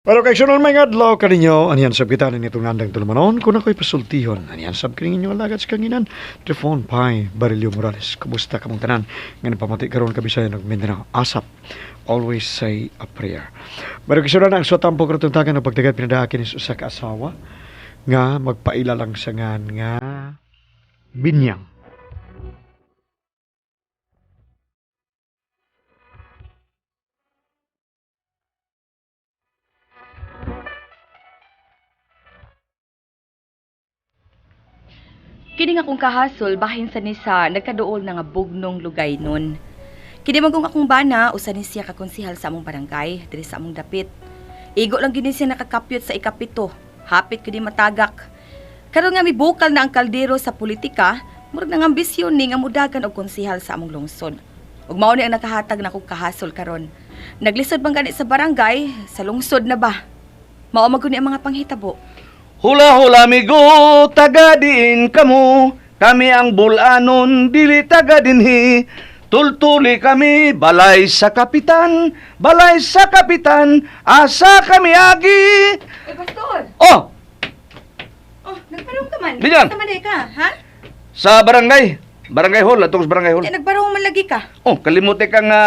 Pero kay sunod may adlaw kaninyo, aniyan sab kita nitong nandang tulumanon, kung ako'y pasultihon, aniyan sab kaninyo alagad sa kanginan, Trifon Pai, Barilio Morales, kumusta kamong tanan, ngayon pamati karon kabisayan ng Mindanao, ASAP, always say a prayer. Pero kay sunod na ang suwatampo karutuntagan ng pagdagat pinadahakin sa kaasawa, nga magpaila lang sa nga binyang. Kini nga akong kahasol bahin sa nisa nagkaduol na nga bugnong lugay nun. Kini magong akong bana usa ni siya kakonsihal sa among barangay diri sa among dapit. Igo lang gini siya nakakapyot sa ikapito. Hapit kini matagak. Karon nga mibukal na ang kaldero sa politika, murag nang ambisyon ni nga mudagan og konsihal sa among lungsod. Ug mao ni ang nakahatag na akong kahasol karon. Naglisod bang gani sa barangay, sa lungsod na ba? Mao maguni ang mga panghitabo. Hula-hula amigo, taga din kamo. Kami ang bulanon, dili taga dinhi. Tultuli kami, balay sa kapitan. Balay sa kapitan, asa kami agi. Oy, pastor. Oh, Oh, nagbarong ka man. Binyang. Sa manay ka, ha? sa barangay. Barangay hall, atong sa barangay hall. Nagbarong man lagi ka. Oh, kalimuti ka nga,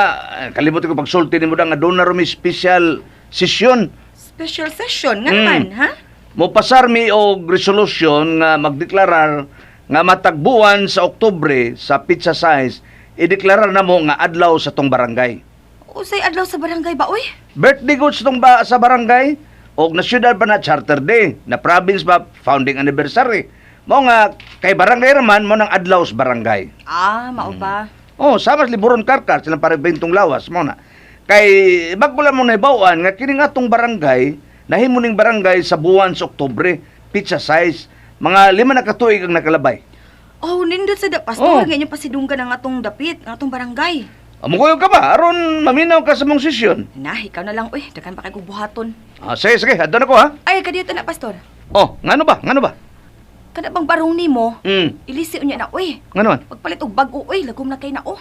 kalimuti ko pagsulti ni mo nga doon na rumi special session. Special session, nga naman, ha? Mo pasar mi og resolution nga magdeklarar nga matagbuan sa Oktubre sa pizza size, ideklarar na mo nga adlaw sa tong barangay. Usay adlaw sa barangay ba, uy? Birthday ko sa tong sa barangay og nasyudad pa na charter day, na province ba founding anniversary. Mao nga kay barangay raman mo nang adlaw sa barangay. Ah, mao ba? Oh, sama sa liburon karkar silang pare 20 lawas mo na. Kay bagula mo na ibawaan nga kini nga tong barangay nahimo ning barangay sa buwan sa Oktubre, pizza size, mga 5 na katuig ang nakalabay. Oh, nindot sa pastor, Oh. ganyan pasidunggan ang atong dapit, ang atong barangay. Amukoy ka ba? Aron maminaw ka sa mong sesyon. Nah, ikaw na lang, uy, dakan pa kay kong buhaton. Sige, sige, adto na ko ha. Ay, kadiyot na, pastor. Oh, ngano ba? Ngano ba? Kada bang barong nimo, Hmm, ilisi unya na, uy. ngano man? Pagpalit og bag-o, uy, lagom na kay na, oh.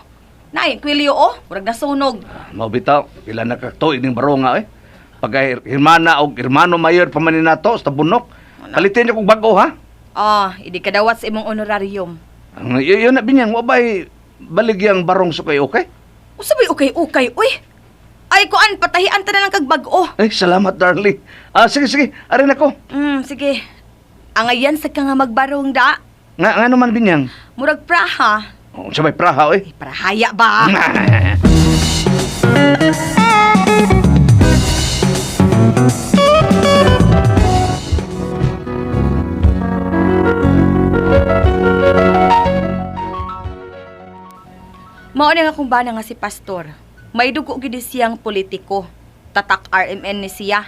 Nay, kwilyo, oh, murag nasunog. Mao bitaw, pila na katuig ning baronga eh. Pagka hirmana og hermano mayor pa man ni nato sa bunok. Palitin niyo kog bag-o ha. Ah, hindi ka dawat sa imong honorarium. Ang yun na binyang, wabay baligyang barong sukay okay? Usabay ukay-ukay, uy. Ay, kuan, patahian ta na lang kag bag-o. Ay, salamat darling. Sige, sige, arin ako. Sige. Angayan sa ka nga magbarong da. Nga naman binyang. Murag praha. Oh, sabay praha eh. Ay, para haya ba? Mao nga akong bana nga si pastor. May dugo gid siyang politiko. Tatak RMN ni siya.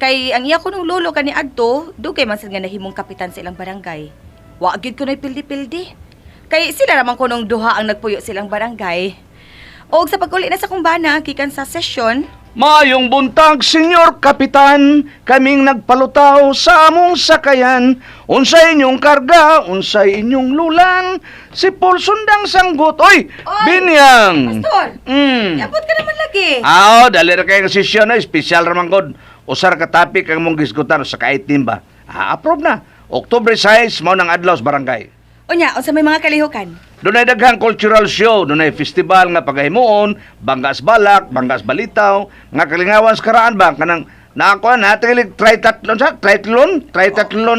Kay ang iya ko nung lolo kani adto, dugay man sad nga nahimong kapitan sa ilang barangay. Wa gid ko nay pildi-pildi. Kay sila naman ko nung duha ang nagpuyo silang barangay. Og sa pag-uli na sa kumbana, gikan sa sesyon, Mayong buntag, Senyor Kapitan, kaming nagpalutaw sa among sakayan. Unsay inyong karga, unsay inyong lulan, si Paul Sundang sanggot. Oy, Oy, binyang! pastor, Mm. abot ka naman lagi. Dali ra kayo ng sesyon, special raman god. Usar ka topic ang mong gisgutan sa kaitim ba? Approve na. Oktubre 6, mao nang adlaw sa barangay. Unya, unsa may mga kalihukan? Doon ay daghang cultural show, doon ay festival nga pagahimuon, banggas balak, banggas balitaw, nga kalingawan sa karaan ba, kanang naakuan na, tingilig triathlon sa, triathlon,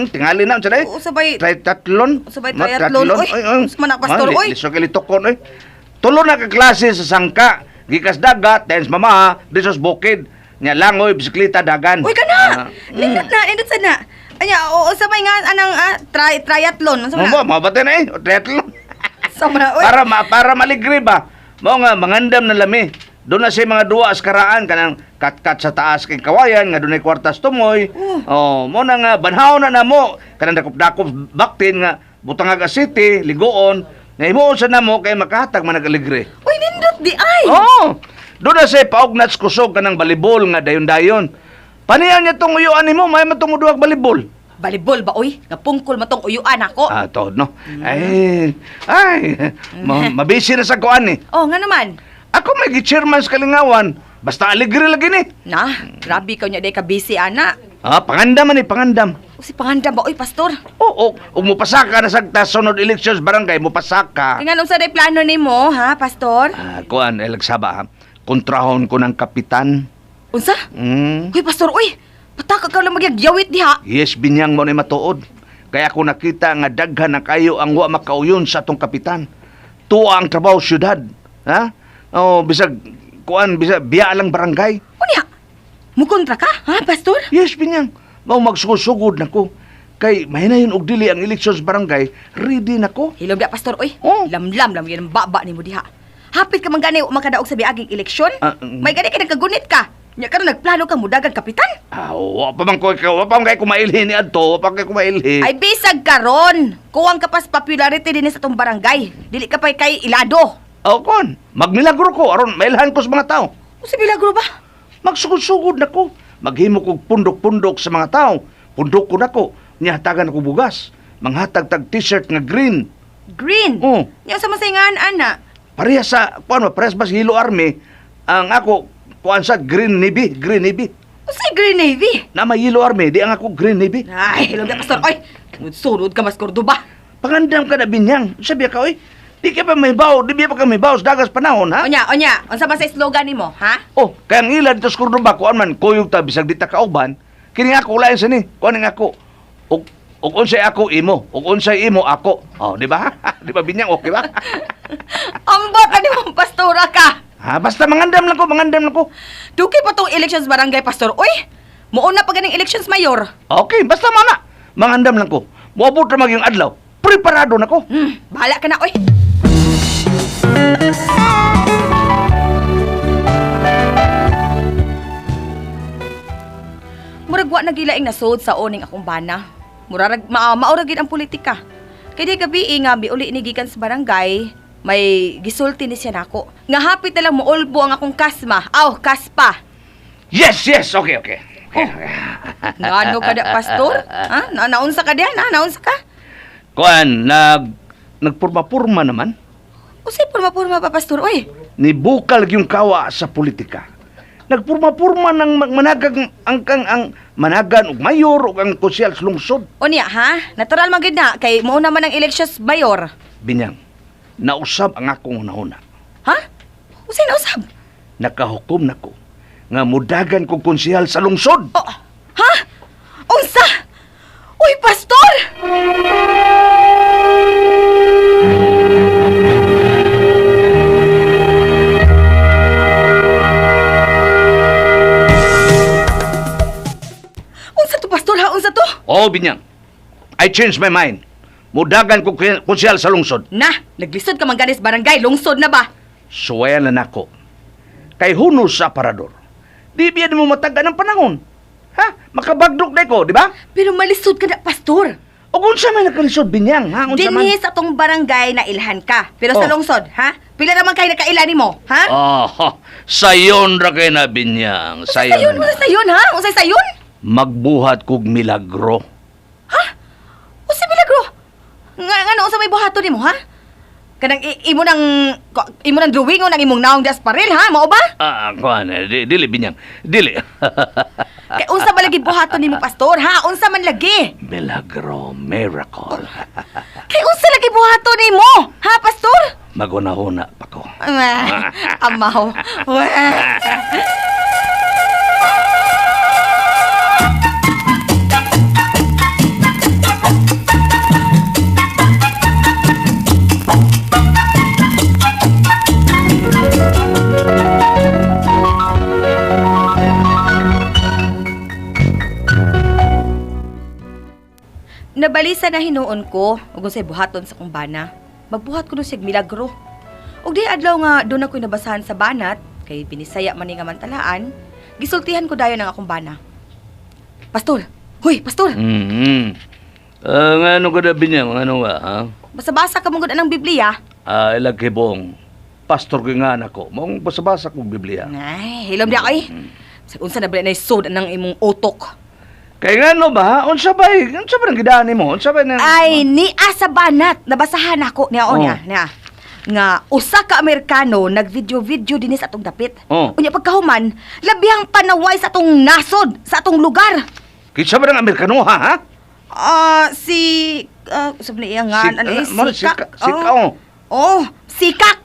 tingali na, sa Usabay, triathlon. Usabay triathlon, oy. Usman na, pastor, oy. Liso kalitokon, oy. Tulo na ka klase sa sangka, gikas dagat, tens mama, disos bukid, nya langoy, bisikleta, dagan. Uy, kana! Nindot sa na. Anya, usabay nga, triathlon. Unsa man na? Mabate na triathlon. Sobra, uy. Para maligri ba? Mao nga mangandam na lami. Doon na siya mga duwa askaraan kanang kat-kat sa taas kay kawayan nga dunay kwartas tumoy. Mo na nga banhaw na namo kanang dakop-dakop baktin nga Butangaga City, Ligoon. Nga himuon sa namo kay makahatag man nagaligre. Uy, nindot di ay. Doon na siya paugnat kusog kanang balibol nga dayon-dayon. Paniyan niya tong uyuan nimo, may matumuduhag balibol. Balibol ba, uy? Napungkol matong uyuan ako. Tod no. Mabisi na sa kuan eh. Oh, nga naman. Ako may gi-chairman sa Kalingawan. Basta aligre lagi ni. Na, grabe ka niya day ka busy, ana. Pangandam man pangandam. O si pangandam ba, oy, pastor? Oo, ug mupasaka na sa sunod elections barangay, mupasaka. Kaya nga sa day plano ni mo, ha, pastor? Kuan,Elagsaba, ha? Kontrahon ko ng kapitan. Unsa? Mm. Uy, pastor, uy! Pataka ka lang magyawit diha. Yes, binyang mo na matuod. Kaya ako nakita nga daghan na kayo ang wa makauyon sa atong kapitan. Tuwa ang trabaho syudad. Ha? Bisag, kuan, bisag, biya lang barangay. Unya, mukontra ka, ha, pastor? Yes, binyang. Mau magsugod na ko. Kay mahinayon og dili ang elections barangay, ready na ko. Hilom da, pastor, uy. Oh. Lamlam lang yan ang baba ni mo diha. Hapit ka man gani makadaog sa biaging eleksyon. May gani ka nagkagunit ka. Nya karon nagplano ka mudagan kapitan. Wa pa man ko, wa pa man kay kumailhin ni adto, wa pa kay kumailhin. Ay bisag karon. Kuwang ka pas popularity din sa tong barangay. Dili ka pa kay ilado. Kon, magmilagro ko aron mailhan ko sa mga tao. O si milagro ba? Magsugod-sugod na ko. Maghimo kog pundok-pundok sa mga tao. Pundok ko na ko. Nihatagan ako bugas. Manghatag tag t-shirt nga green. Green. Oh. Nya sa masingan ana. Parehas sa, parehas ba sa Hilo Army, ang ako, kuan sa Green Navy. Green Navy. O si Green Navy. Na may Hilo Army, di ang ako Green Navy. Ay, hilom da, pastor, oy. Sunod ka mas Cordoba. Pangandam ka na binyang. Sabi ka, oy, di ka pa may baw, di ba ka may baw sa dagas panahon, ha? Onya, unsa ba sa slogan nimo, ha? Oh, kaya ang ilan ito sa Cordoba, kuan man, kuyog ta, bisag di ta kauban, kini ako ulayan sa ni, kuan nga ako, ug unsay ako imo, ug unsay imo ako. Oh, di ba? Di ba binyang, okay ba? Ambot ani mo pastora ka. Basta mangandam lang ko. Duki pa tong elections barangay, pastor. Uy, muuna pa ganing elections mayor. Okay, basta mana. Mangandam lang ko. Muabot na magyong adlaw. Preparado na ko. Bahala ka na, uy. Murag wa nagilaing nasod sa oning akong bana. Murag mauragin ang politika. Kaya di gabi nga biuli ni gikan sa barangay, may gisulti ni siya nako. Nga hapit na lang muulbo ang akong kasma. Kaspa. Yes, okay. Ngano ka da, pastor? Ha? Naunsa ka diyan, ha? Naunsa ka? Kuan, nagpurma-purma naman. Usay purma-purma pa, pastor, uy. Nibukal yung kawa sa politika. Nagpurma-purma ng managang ang managan og mayor ug ang konsyal sa lungsod. Unya, ha? Natural man gid na kay mao naman ang elections mayor. Binyang, nausab ang akong hunahuna. Ha? Usay na usab? Nakahukom nako nga mudagan kong konsyal sa lungsod. Oh, ha? Unsa? Uy, pastor! Unsa to, pastor, ha? Unsa to? Oh, Binyang. I changed my mind. Mudagan kong konsyal sa lungsod. Na, naglisod ka man ganis barangay, lungsod na ba? Suwayan na nako. Kay hunos sa aparador. Di biya mo mataga ng panahon. Ha? Makabagdok na ko, di ba? Pero malisod ka na, pastor. O kung sa man nakalisod, Binyang, ha? Unsa man? Dinis sa tong barangay na ilhan ka. Pero sa Oh. lungsod, ha? Pila naman kayo nakailani mo, ha? Sayon ra kay na, Binyang. Sayon mo na sayon, ha? Unsay sayon? Magbuhat kog milagro. Unsay milagro? Nga unsa may buhaton nimo, ha? Kanang imo nang drawing o nang imong naong dasparil, ha? Mao ba? Kuan, dili, Binyang. Dili. Kay unsa ba lagi buhaton nimo, pastor, ha? Unsa man lagi? Milagro, miracle. Kay unsa lagi buhaton nimo, ha, pastor? Magunahuna pa ko. Amaw. Nabalisa na hinuon ko, ug unsay buhaton sa kong bana. Magbuhat ko nun siya milagro. Ug di adlaw nga doon ako'y nabasahan sa banat, kay binisaya man ni nga mantalaan, gisultihan ko dayon ang akong bana. Pastor! Hoy, pastor! Nga ano ka na, Binyang? Ano nga, ha? Basa-basa ka mong ng Biblia. Ilag kibong. Pastor ko nga anak ko. Mong basa-basa kong Biblia. Ay, hilom di ako eh. Sa unsa na ba na isod ng imong utok? Kaya nga ano ba? Unsa ba nang gidaan mo? Unsa ba nang... Ay, niya sa banat. Nabasahan ako niya o niya. nga usa ka Amerikano nagvideo-video dinis atong dapit. Oh. Unya pagkahuman, labihang panaway sa atong nasod, sa atong lugar. Kinsa ba ng Amerikano ha? Usab na iyangan, Sikak. Sikak.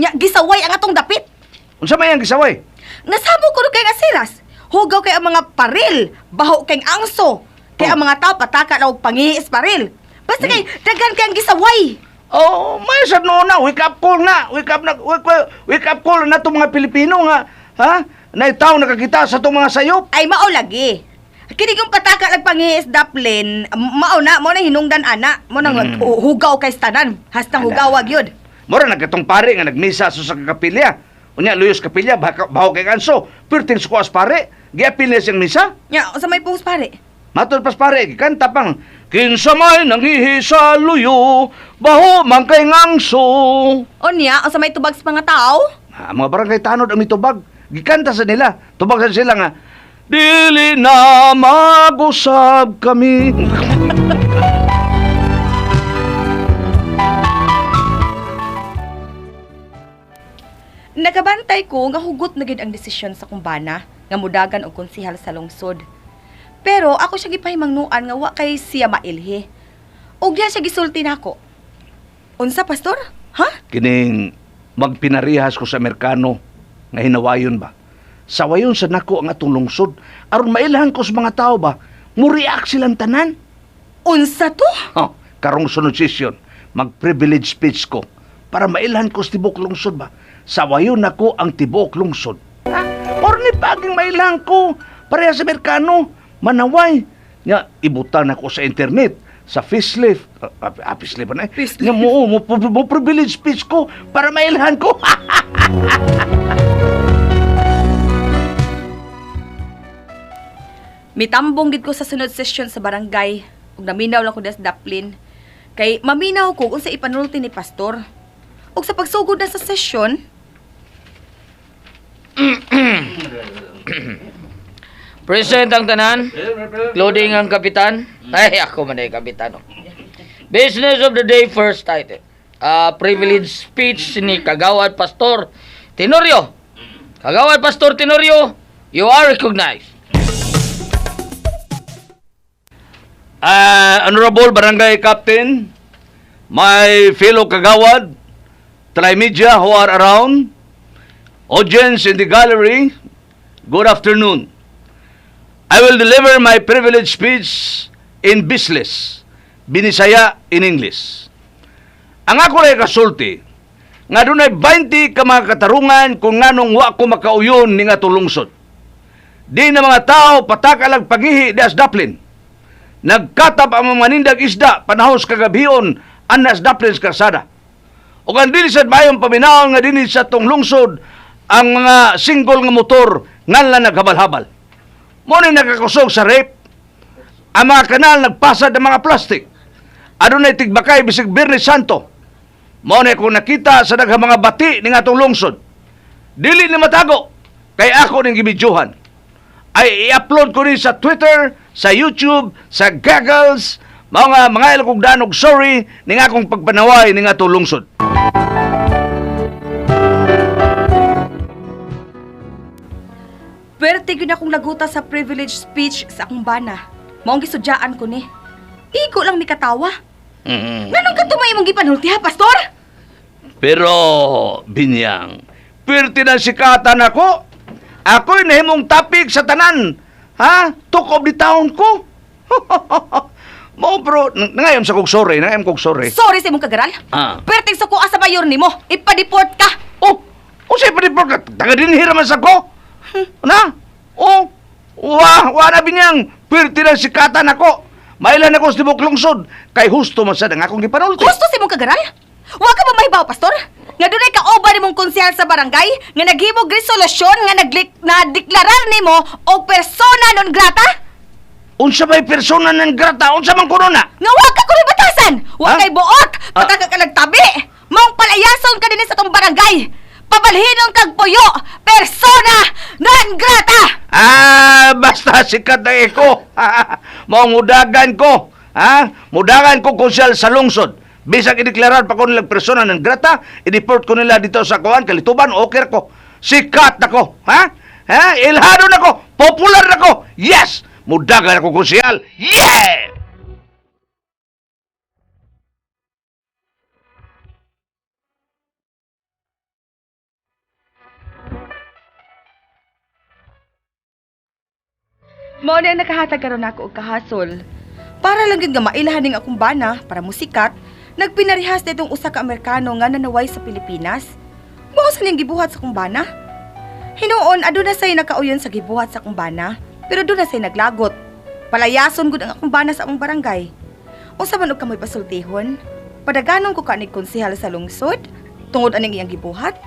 Nya gisaway ang atong dapit. Unsa may ang gisaway? Nasabo ko kay asiras. Hugaw kay ang mga paril, baho kay ang angso. Kay ang mga tao pataka na og pangihis paril. Basta kay daghan kay ang gisaway. Oh, may sad no na, wake up call na. Wake up call na tong mga Pilipino nga, ha? Na tawo nakakita sa tong mga sayop. Ay mao lagi. Kini kung pataka lag pangihis daplin, mao na hinungdan ana, mo nang hugaw kay tanan. Hastang hugawag yun. Mora nagkatong pare nga nagmisa sa kapilya. Unya luyos kapilya baho kay kanso. Perting squas pare, giapil niya siyang misa. Nya, sa may pus pare. Matod pas pare, gikanta pang kinsa may nanghihi sa luyo, baho man kay ngangso. Unya, sa may tubag sa mga tao? Mga barangay tanod ang mitubag. Gikanta sa nila. Tubag sa sila nga, dili na mag-usab kami. Nakabantay ko nga hugot na gid ang desisyon sa kumbana nga mudagan og konsehal sa lungsod. Pero ako siya gipahimangnuan nga wa kay siya mailhi. Og diya siya gisulti nako. Unsa pastor? Ha? Kining magpinarihas ko sa Amerikano nga hinawayon ba? Sawayon sa nako ang atong lungsod aron mailhan ko sa mga tao ba? Muriak silang tanan. Unsa to? Oh, karong sunod session, mag-privilege speech ko para mailhan ko sa tibok lungsod ba? Sawayon nako ang tibok lungsod. Ha? Or ni paging mailhan ko pareha sa Amerikano. Manaway. Nga, ibutan ako sa internet, sa facelift. Facelift ba na? Facelift. Nga mo privilege speech ko para mailhan ko. Mitambong gid ko sa sunod session sa barangay ug naminaw lang ko das daplin. Kay maminaw ko kung sa ipanulti ni pastor. Ug sa pagsugod na sa session, Present ang tanan, including ang kapitan. Ay, ako man ay kapitan. Business of the day first title. Privilege speech ni Kagawad Pastor Tenorio. Kagawad Pastor Tenorio, you are recognized. Honorable Barangay Captain, my fellow kagawad, tri-media who are around, audience in the gallery, good afternoon. I will deliver my privilege speech in Bisles, Binisaya in English. Ang ako rin kasulti, nga doon ay 20 ka mga katarungan kung nganong wa ko makauyon ni nga tulungsod. Di na mga tao patakalag pagihi das daplin. Nagkatab ang mga manindag isda panahos kagabion anas daplin sa karsada. O kan dili sad mayong paminaon nga dinhi sa tong lungsod ang mga single nga motor nganlan naghabal-habal. Mo ni nakakusog sa rape. Ang mga kanal nagpasad ng mga plastic. Adunay tigbakay bisig Birnes Santo. Mo ni kung nakita sa daghang mga bati ning atong lungsod. Dili ni matago kay ako ning gibidyuhan. Ay i-upload ko ni sa Twitter, sa YouTube, sa Googles, mga ilokog danog sorry ning akong pagpanaway ning atong lungsod. Pwerte gyud akong laguta sa privilege speech sa akong bana. Maong gisudyaan ko ni. Iko lang ni katawa. Nganong ka tumay mong gipanulti ha, pastor? Pero, Binyang, pirti na sikatan ako. Ako'y nahimong topic sa tanan. Ha? Talk of the town ko. Mo bro, nangayon sa kog sorry, nangayon kog sorry. Sorry sa imong kagaral. Pwerte sa kuha sa mayor nimo. Ipa-deport ka. Oh, sa'yo pa report ka? Taga din hiraman sa ko? Na? Oh, wa na Binyang, pirti na sikatan ako. Mailan ako sa tibok lungsod, kay husto man sad ang akong gipanulti. Gusto sa imong kagaral? Wa ka ba mahibaw, pastor? Nga dunay ka oba nimong konsehal sa barangay nga naghimog resolusyon nga nadeklarar nimo og persona non grata? Unsa may persona ng grata? Unsa man kuno na? Nga wa ka kuno batasan. Wa Ha? kay buot, pataka ka nagtabi. Maong palayason ka dinhi sa tong barangay. Pabalhinon kag puyo, persona non grata. Basta sikat na iko. Mudagan ko. Mudagan ko konsyal sa lungsod. Bisag ideklarar pa ko nilang persona ng grata, i-deport ko nila dito sa kuan kalituban, okay ko. Sikat nako, ha? Ha? Ilhado nako, popular nako. Yes! Mudagan ako konsyal. Yeah! Mao na nakahatag karon ako og kahasol. Para lang gyud nga mailahan ning akong bana para musikat, nagpinarihas na itong usa ka Amerikano nga nanaway sa Pilipinas. Mao sa niyang gibuhat sa akong bana. Hinuon aduna say nakauyon sa gibuhat sa akong bana, pero aduna say naglagot. Palayason gud ang akong bana sa among barangay. Unsa man og kamoy pasultihon? Padaganon ko kanig konsehal sa lungsod tungod aning iyang gibuhat.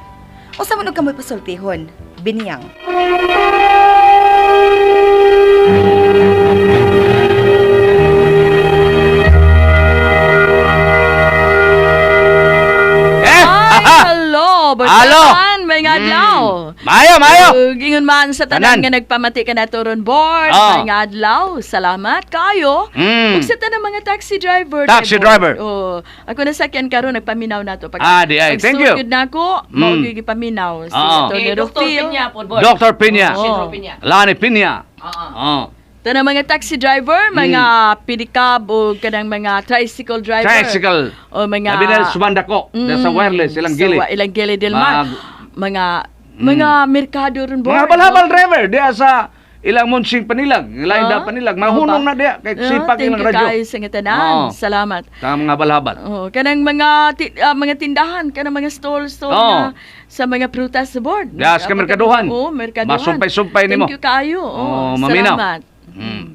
Unsa man og kamoy pasultihon? Biniyang. Hello, Hello. Bertan, may adlaw. Mayo! Gingon man sa Tanan. tanan nga nagpamati ka na turon board, Oh. may adlaw. Salamat kayo. Mm. Ug sa tanang mga taxi driver. Taxi kay board. driver. Oh, ako nasakyan karon nagpaminaw nato pag. Di ay. Thank you. Pagsugod nako, mao gyud gipaminaw si Oo. Tony Dr. Rufio. Pinya po, board. Dr. Pinya. Oo. Isidro Pinya. Lani Pinya. Oo. Tanang mga taxi driver, mga pedicab o kanang mga tricycle driver. Tricycle. O mga Labi na sumanda ko. Sa wireless, ilang gili. Ilang gili dilman. Mga merkado ron board. Mga balhabal driver. Diya sa ilang munsing panilag. Ilang Ah, panilag. Mahunong na diya. Kay sipag ilang radyo. Thank you guys sa nga tanan. Oo. Salamat. Mga balhabal. Oh, kanang mga tindahan, kanang mga stall Oo. na sa mga prutas sa board. Diya sa merkaduhan. Oo, merkaduhan. Masumpay-sumpay nimo. Thank you kayo. Oh, Oh, maminaw. salamat.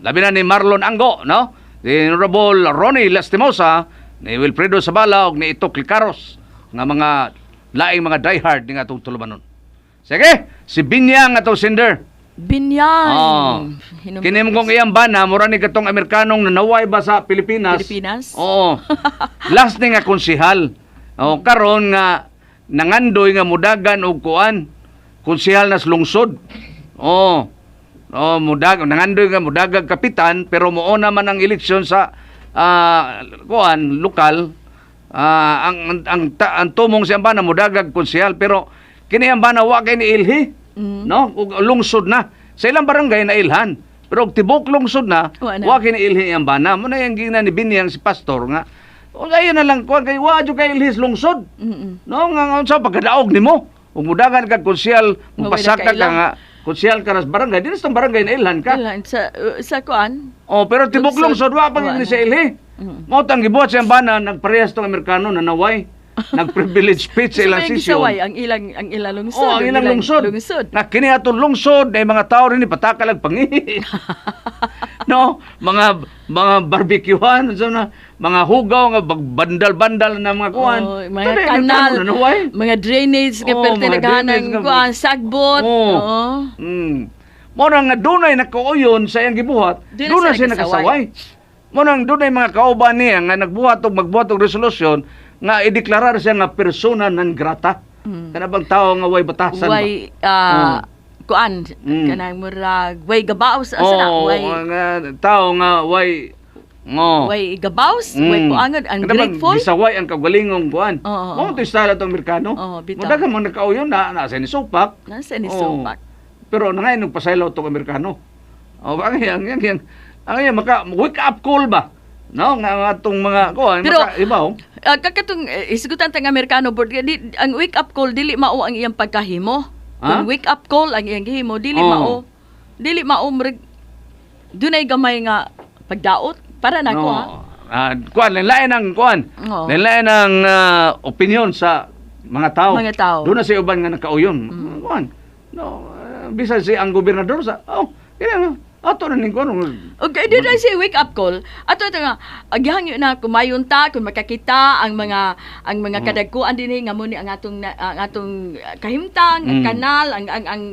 Labi na ni Marlon Anggo, no? Ni Honorable Ronnie Lastimosa, ni Wilfredo Sabala, ug ni Itok Licaros, nga mga laing mga diehard ni atong tulumanon. Sige, si Binyang atong sender. Binyang. Oh. Kini mo kong iyang bana, mura ni katong Amerikanong nanaway ba sa Pilipinas? Pilipinas? Oo. Last ni nga konsihal. O karon nga nangandoy nga mudagan og kuan. Konsihal nas lungsod. Oo. Nangandoy nga mudagag kapitan pero moona man ang eleksyon sa kuan lokal. Ang tumong siyang bana mudagag konsihal pero kini ang bana wa kay ni ilhi. No? Ug lungsod na. Sa ilang barangay na ilhan. Pero og tibok lungsod na, wa kini ilhi ang bana. Mo na yang gina ni Binyang si pastor nga. O ayon na lang kuan kay wa jud kay ilhi lungsod. No nga unsa pagkadaog nimo? Ug mudagan kag konsyal mupasaka ka nga konsyal ka nas barangay, di na sa barangay na ilhan ka. Ilan, sa kuan? Oh, pero tibok lungsod wa pang ni sa ilhi. Mao tang gibuhat sa bana nagparehas tong Amerikano na naway. Nag-privilege speech sa ilang session. Gisaway ang ilang lungsod. Oh, ang ilang lungsod. Na kini atong lungsod ay mga tao rin patakalag pangi. No, mga barbecuehan so na mga hugaw nga bandal-bandal na mga kuan. Oh, mga kanal, mga drainage nga perte naghanang kuan sagbot. Oo. Mo nga dunay nakauyon sa iyang gibuhat, dunay siya nakasaway. Mo nang dunay mga kauban niya nga magbuhat og resolusyon nga ideklarar siya nga persona non grata. Kanabang tao nga way batasan ba? Way kuan kanang murag way gabaos asa na way nga tao nga way way gabaos way puangad ungrateful gisaway ang kagalingong kuan. Mo to style atong Amerikano. Mo daghang mga nakauyon na nasa ni sopak. Nasa ni sopak. Pero nangay nung pasaylo tong Amerikano. Ang maka wake up call ba? No, nga atong mga kuan maka ibaw. Kakatong isgutan tang Amerikano board ang wake up call dili mao ang iyang pagkahimo. Kung wake up call ang iyang gihimo dili mao dunay gamay nga pagdaot para nako ha. Kuan lain ang kuan. Lain ang opinion sa mga tao. Doon na si uban nga nakauyon. Kuan. No, bisan si ang gobernador sa ato na ning kuno. Okay, did I say wake up call? Ato ito nga, agyahang yun na kumayon ta, kung makakita ang mga kadagkuan din nga muni ang atong kahimtang, ang kanal, ang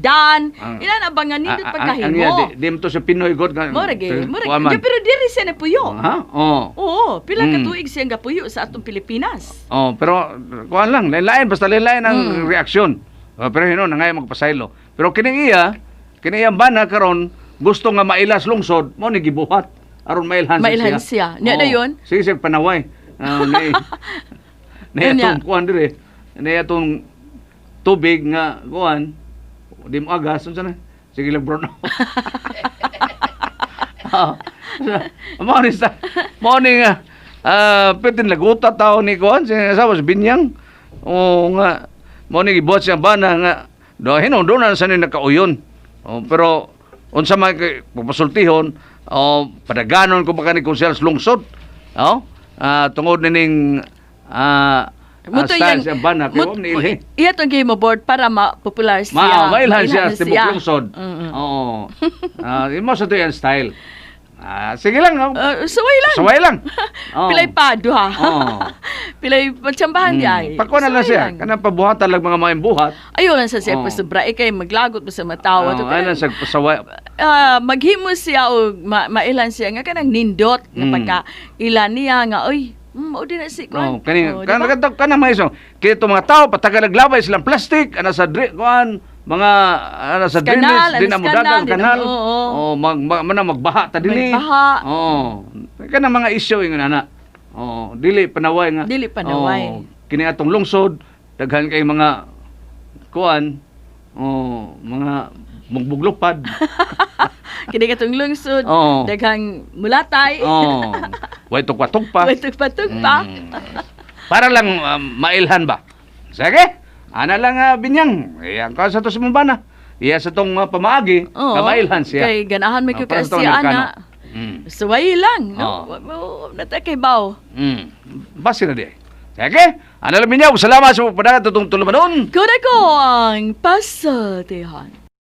dan, ilan abangan nito pagkahimo. Di mo to sa Pinoy God. Morage. Pero diri siya na puyo. Oo, pila ka tuig siya nga puyo sa atong Pilipinas. Pero kuan lang, lain basta lain ang reaksyon. Pero hino na ngay magpasaylo. Pero kini iyang bana karon gusto nga mailas lungsod mo ni gibuhat. aron mailhan Mailhan siya. Nya Oo. dayon? Sige siya panaway. Ni Nya. atong kuan dire. Ni atong tubig nga kuan di mo agas unsa na. Sige lang bro. Morning pitin laguta tao ni kuan sa binyang. O nga mo ni gibuhat siya bana nga do hinungdunan sa ni nakauyon. Pero unsa man kay papasultihon padaganon ko baka ni konsyal sa lungsod. Tungod ning Muto style yang siya bana kay ni ilhi. Iya tong game board para ma-popular siya. Mailhan siya sa tibok lungsod. Mm-mm. Oo. Imo sa to yan style. Sige lang. Suway lang. Saway lang. Oo. Pilay pado ha. Oo. Pilay patsambahan di ay. Pakuha na lang Suway siya. lang. Kanang pabuhatan lang mga maayong buhat. Ayaw lang sa siya Oo. pasubra. Ikay maglagot mo sa matawa. Ayun lang sa pasaway. Maghimo siya o mailan siya nga kanang nindot na Mm. pagka ilan niya nga oy mao din na si No, kuan. kani Oh, diba? kana may iso. Kaya itong mga tao patagal naglabay silang plastic ana sa kuan mga ana sa Kanal, drainage din ano, na mudagan skandal, kanal. din, oo. Magbaha ta dinhi. Magbaha. Kana mga issue ingon ana. Dili panaway nga. Dili panaway. Kini atong lungsod daghan kay mga kuan mga mugbuglupad. Kini katong lungsod, Oo. daghang mulatay. Way tugpa-tugpa. Patug pa. Para lang mailhan ba? Sige. Ana lang binyang. Iyan ka sa to sa Mambana. Iya sa tong pamaagi, Oo. kamailhan siya. Kay ganahan may para sa tong kakasiya Amerikano. ana. Suway lang, no? Oo. Natakay baw. Basi na di. Sige. Ana lang binyaw. Salamat sa pagpadagat itong tulumanon. Kuda ko ang pasatehan.